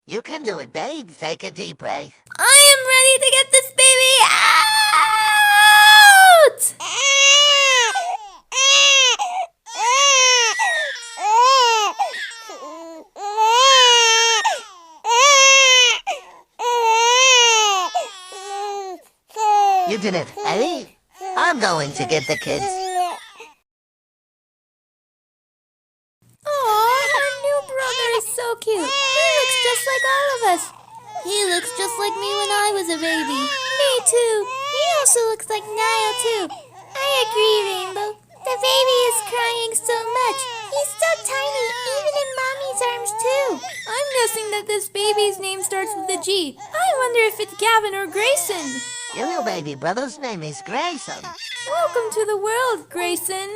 You can do it, babe. Take a deep breath. I am ready to get this baby out! You did it, Eddie. I'm going to get the kids. Aw, our new brother is so cute. He looks just like all of us. He looks just like me when I was a baby. Me too. He also looks like Niall too. I agree, Rainbow. The baby is crying so much. He's so tiny, even in Mommy's arms too. I'm guessing that this baby's name starts with a G. I wonder if it's Gavin or Grayson. Your little baby brother's name is Grayson. Welcome to the world, Grayson.